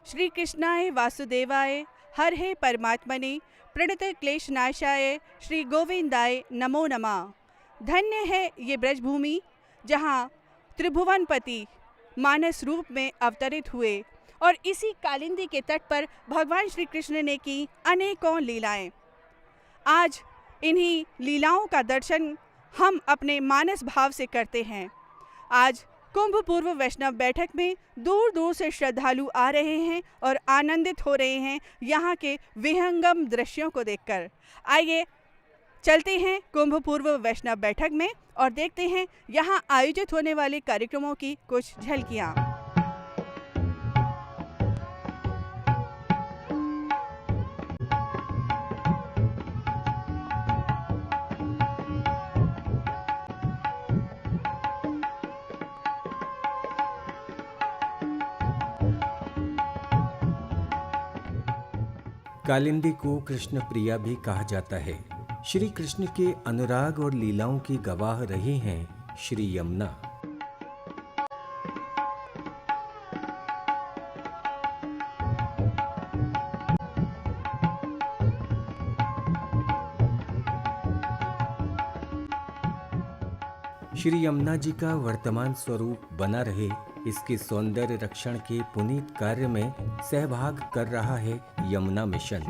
श्री कृष्णाय वासुदेवाय हर हे परमात्मने प्रणत क्लेश नाशाय श्री गोविंदाय नमो नमः। धन्य है ये ब्रजभूमि जहाँ त्रिभुवनपति मानस रूप में अवतरित हुए और इसी कालिंदी के तट पर भगवान श्री कृष्ण ने की अनेकों लीलाएं। आज इन्हीं लीलाओं का दर्शन हम अपने मानस भाव से करते हैं। आज कुंभ पूर्व वैष्णव बैठक में दूर दूर से श्रद्धालु आ रहे हैं और आनंदित हो रहे हैं यहाँ के विहंगम दृश्यों को देखकर। आइए चलते हैं कुंभ पूर्व वैष्णव बैठक में और देखते हैं यहाँ आयोजित होने वाले कार्यक्रमों की कुछ झलकियाँ। कालिंदी को कृष्ण प्रिया भी कहा जाता है। श्री कृष्ण के अनुराग और लीलाओं की गवाह रही हैं श्री यमुना। श्री यमुना जी का वर्तमान स्वरूप बना रहे, इसके सौंदर्य रक्षण के पुनीत कार्य में सहभाग कर रहा है यमुना मिशन।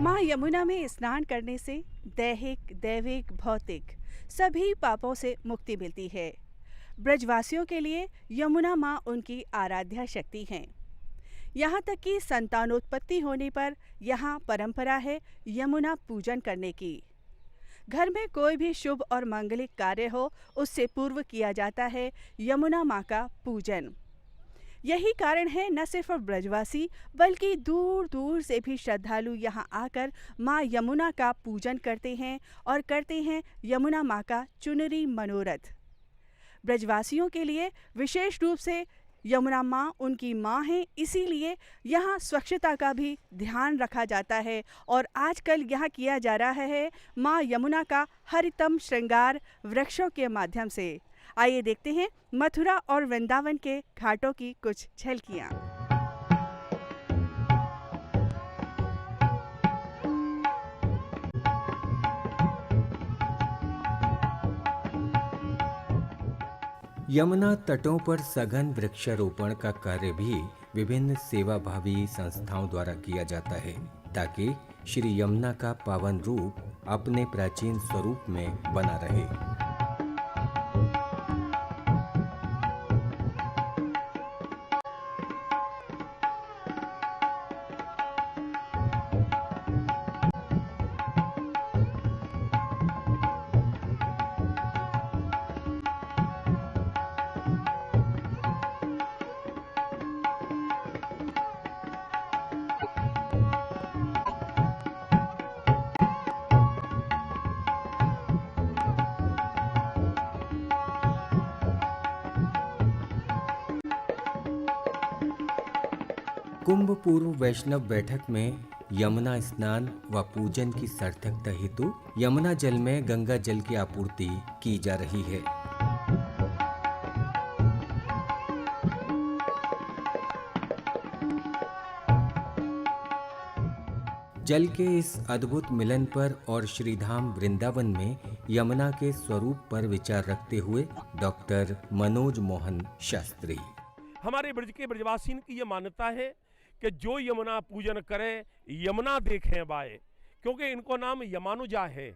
माँ यमुना में स्नान करने से दैहिक, दैविक, भौतिक सभी पापों से मुक्ति मिलती है। ब्रजवासियों के लिए यमुना माँ उनकी आराध्या शक्ति हैं। यहाँ तक कि संतानोत्पत्ति होने पर यहाँ परंपरा है यमुना पूजन करने की। घर में कोई भी शुभ और मांगलिक कार्य हो, उससे पूर्व किया जाता है यमुना माँ का पूजन। यही कारण है न सिर्फ ब्रजवासी बल्कि दूर दूर से भी श्रद्धालु यहाँ आकर माँ यमुना का पूजन करते हैं और करते हैं यमुना माँ का चुनरी मनोरथ। ब्रजवासियों के लिए विशेष रूप से यमुना माँ उनकी माँ हैं, इसीलिए यहाँ स्वच्छता का भी ध्यान रखा जाता है और आजकल यहाँ किया जा रहा है माँ यमुना का हरितम श्रृंगार वृक्षों के माध्यम से। आइए देखते हैं मथुरा और वृंदावन के घाटों की कुछ झलकियाँ। यमुना तटों पर सघन वृक्षारोपण का कार्य भी विभिन्न सेवाभावी संस्थाओं द्वारा किया जाता है ताकि श्री यमुना का पावन रूप अपने प्राचीन स्वरूप में बना रहे। कुंभ पूर्व वैष्णव बैठक में यमुना स्नान व पूजन की सार्थकता हेतु यमुना जल में गंगा जल की आपूर्ति की जा रही है। जल के इस अद्भुत मिलन पर और श्रीधाम वृंदावन में यमुना के स्वरूप पर विचार रखते हुए डॉक्टर मनोज मोहन शास्त्री। हमारे ब्रज के ब्रजवासियों की ये मान्यता है कि जो यमुना पूजन करे यमुना देखें बाए, क्योंकि इनको नाम यमानुजा है।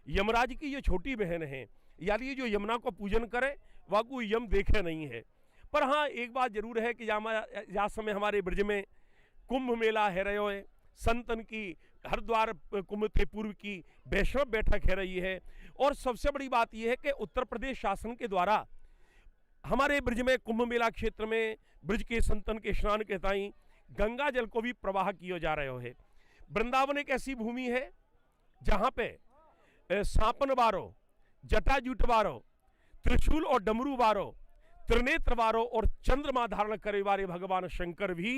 यमराज की ये छोटी बहन है, यानी जो यमुना को पूजन करे वह को यम देखे नहीं है। पर हाँ, एक बात जरूर है कि या समय हमारे ब्रज में कुंभ मेला है रहो है, संतन की हरिद्वार कुंभ के पूर्व की वैष्णव बैठक है रही है। और सबसे बड़ी बात यह है कि उत्तर प्रदेश शासन के द्वारा हमारे ब्रज में कुंभ मेला क्षेत्र में ब्रज के संतन के स्नान के ताई गंगा जल को भी प्रवाह किया जा रहे है। वृंदावन एक ऐसी भूमि है जहाँ पे सांपन वारो, जटाजूट वारो, त्रिशूल और डमरू वारो, त्रिनेत्र वारो और चंद्रमा धारण करे वाले भगवान शंकर भी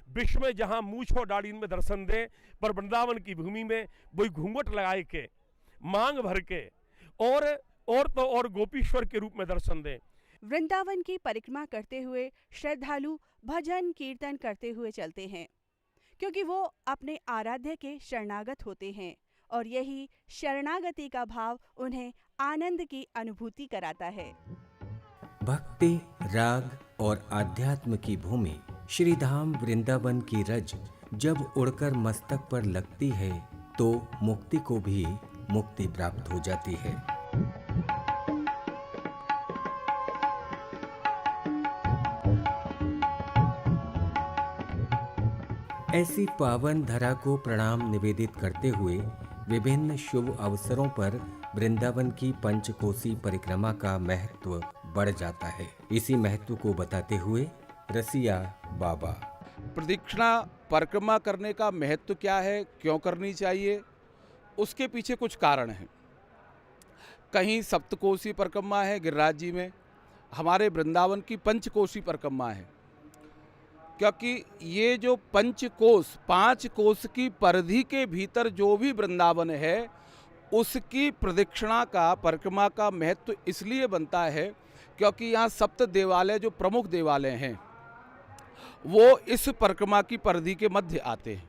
विश्व में जहाँ मूछ और डाड़ी में दर्शन दे, पर वृंदावन की भूमि में वही घूंघट लगाए के मांग भर के और तो और गोपीश्वर के रूप में दर्शन दें। वृंदावन की परिक्रमा करते हुए श्रद्धालु भजन कीर्तन करते हुए चलते हैं, क्योंकि वो अपने आराध्य के शरणागत होते हैं और यही शरणागति का भाव उन्हें आनंद की अनुभूति कराता है। भक्ति, राग और आध्यात्म की भूमि श्री धाम वृंदावन की रज जब उड़कर मस्तक पर लगती है तो मुक्ति को भी मुक्ति प्राप्त हो जाती है। ऐसी पावन धरा को प्रणाम निवेदित करते हुए विभिन्न शुभ अवसरों पर वृंदावन की पंचकोसी परिक्रमा का महत्व बढ़ जाता है। इसी महत्व को बताते हुए रसिया बाबा। प्रदक्षिणा परिक्रमा करने का महत्व क्या है, क्यों करनी चाहिए, उसके पीछे कुछ कारण हैं। कहीं सप्तकोसी परिक्रमा है गिरिराज जी में, हमारे वृंदावन की पंचकोसी परिक्रमा है, क्योंकि ये जो पंचकोश 5 कोस की परिधि के भीतर जो भी वृंदावन है उसकी प्रदक्षिणा का परिक्रमा का महत्व इसलिए बनता है क्योंकि यहाँ सप्त देवालय जो प्रमुख देवालय हैं वो इस परिक्रमा की परिधि के मध्य आते हैं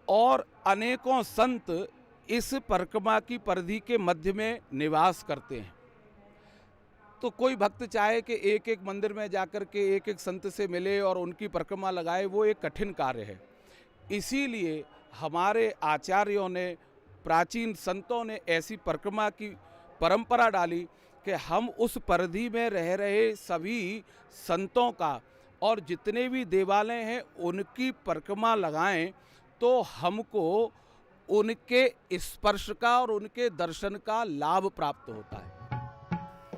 और अनेकों संत इस परिक्रमा की परिधि के मध्य में निवास करते हैं। तो कोई भक्त चाहे कि एक एक मंदिर में जाकर के एक एक संत से मिले और उनकी परिक्रमा लगाए, वो एक कठिन कार्य है। इसीलिए हमारे आचार्यों ने, प्राचीन संतों ने ऐसी परिक्रमा की परंपरा डाली कि हम उस परिधि में रह रहे सभी संतों का और जितने भी देवालय हैं उनकी परिक्रमा लगाएं तो हमको उनके स्पर्श का और उनके दर्शन का लाभ प्राप्त होता है।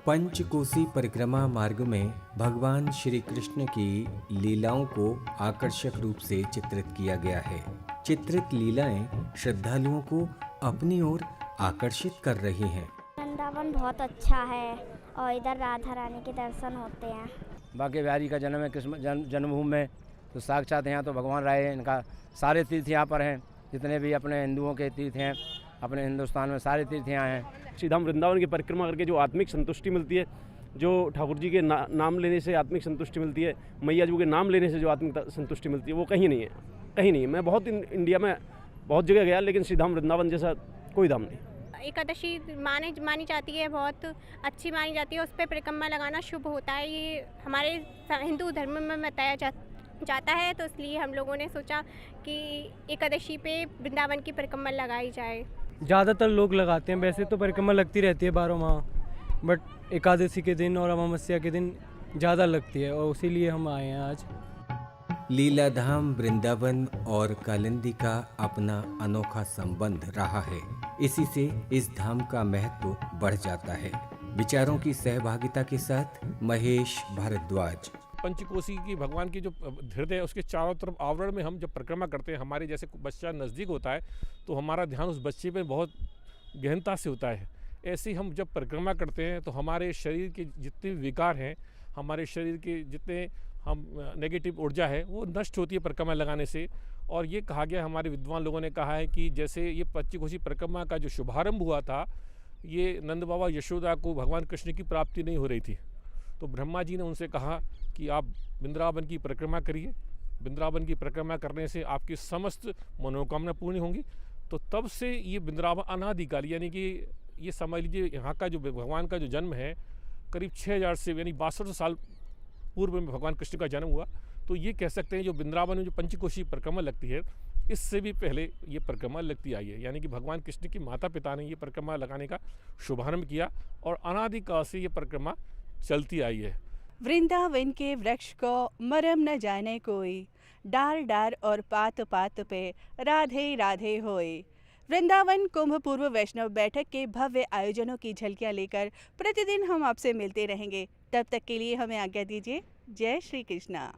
पंचकोसी परिक्रमा मार्ग में भगवान श्री कृष्ण की लीलाओं को आकर्षक रूप से चित्रित किया गया है। चित्रित लीलाएं श्रद्धालुओं को अपनी ओर आकर्षित कर रही हैं। वृंदावन बहुत अच्छा है और इधर राधा रानी के दर्शन होते हैं। बांके बिहारी का जन्म है, कृष्ण जन्मभूमि में, तो साक्षात यहाँ तो भगवान राय हैं। इनका सारे तीर्थ यहाँ पर हैं, जितने भी अपने हिंदुओं के तीर्थ हैं, अपने हिंदुस्तान में सारे तीर्थ यहाँ हैं। श्री धाम वृंदावन की परिक्रमा करके जो आत्मिक संतुष्टि मिलती है, जो ठाकुर जी के नाम लेने से आत्मिक संतुष्टि मिलती है, मैया जी के नाम लेने से जो आत्मिक संतुष्टि मिलती है, वो कहीं नहीं है, कहीं नहीं है। मैं बहुत इंडिया में बहुत जगह गया, लेकिन श्री धाम वृंदावन जैसा कोई धाम नहीं। एकादशी मानी जाती है, बहुत अच्छी मानी जाती है। उस पर परिक्रमा लगाना शुभ होता है, ये हमारे हिंदू धर्म में बताया जाता है। तो इसलिए हम लोगों ने सोचा कि एकादशी पे वृंदावन की परिक्रमा लगाई जाए। ज़्यादातर लोग लगाते हैं, वैसे तो परिक्रमा लगती रहती है 12 माह, बट एकादशी के दिन और अमावस्या के दिन ज़्यादा लगती है और इसीलिए हम आए हैं आज। लीलाधाम वृंदावन और कालिंदी का अपना अनोखा संबंध रहा है, इसी से इस धाम का महत्व बढ़ जाता है। विचारों की सहभागिता के साथ महेश भारद्वाज। पंचकोसी की भगवान की जो हृदय है उसके चारों तरफ आवरण में हम जब परिक्रमा करते हैं, हमारे जैसे बच्चा नज़दीक होता है तो हमारा ध्यान उस बच्चे पे बहुत गहनता से होता है। ऐसे ही हम जब परिक्रमा करते हैं तो हमारे शरीर के जितने विकार हैं, हमारे शरीर के जितने हम नेगेटिव ऊर्जा है वो नष्ट होती है परिक्रमा लगाने से। और ये कहा गया, हमारे विद्वान लोगों ने कहा है कि जैसे ये पंचकोसी परिक्रमा का जो शुभारंभ हुआ था, ये नंद बाबा यशोदा को भगवान कृष्ण की प्राप्ति नहीं हो रही थी, तो ब्रह्मा जी ने उनसे कहा कि आप वृंदावन की परिक्रमा करिए, वृंदावन की परिक्रमा करने से आपकी समस्त मनोकामना पूर्ण होंगी। तो तब से ये वृंदावन अनादिकाल, यानी कि ये समझ लीजिए यहाँ का जो भगवान का जो जन्म है करीब 6000 से यानी 62 साल पूर्व में भगवान कृष्ण का जन्म हुआ। तो ये कह सकते हैं जो वृंदावन में जो पंचकोशी परिक्रमा लगती है, इससे भी पहले ये परिक्रमा लगती आई है, यानी कि भगवान कृष्ण के माता पिता ने ये परिक्रमा लगाने का शुभारंभ किया और अनादिकाल से ये परिक्रमा चलती आई है। वृंदावन के वृक्ष को मरम न जाने कोई, डार डार और पात पात पे राधे राधे होए। वृंदावन कुंभ पूर्व वैष्णव बैठक के भव्य आयोजनों की झलकियां लेकर प्रतिदिन हम आपसे मिलते रहेंगे। तब तक के लिए हमें आज्ञा दीजिए। जय श्री कृष्णा।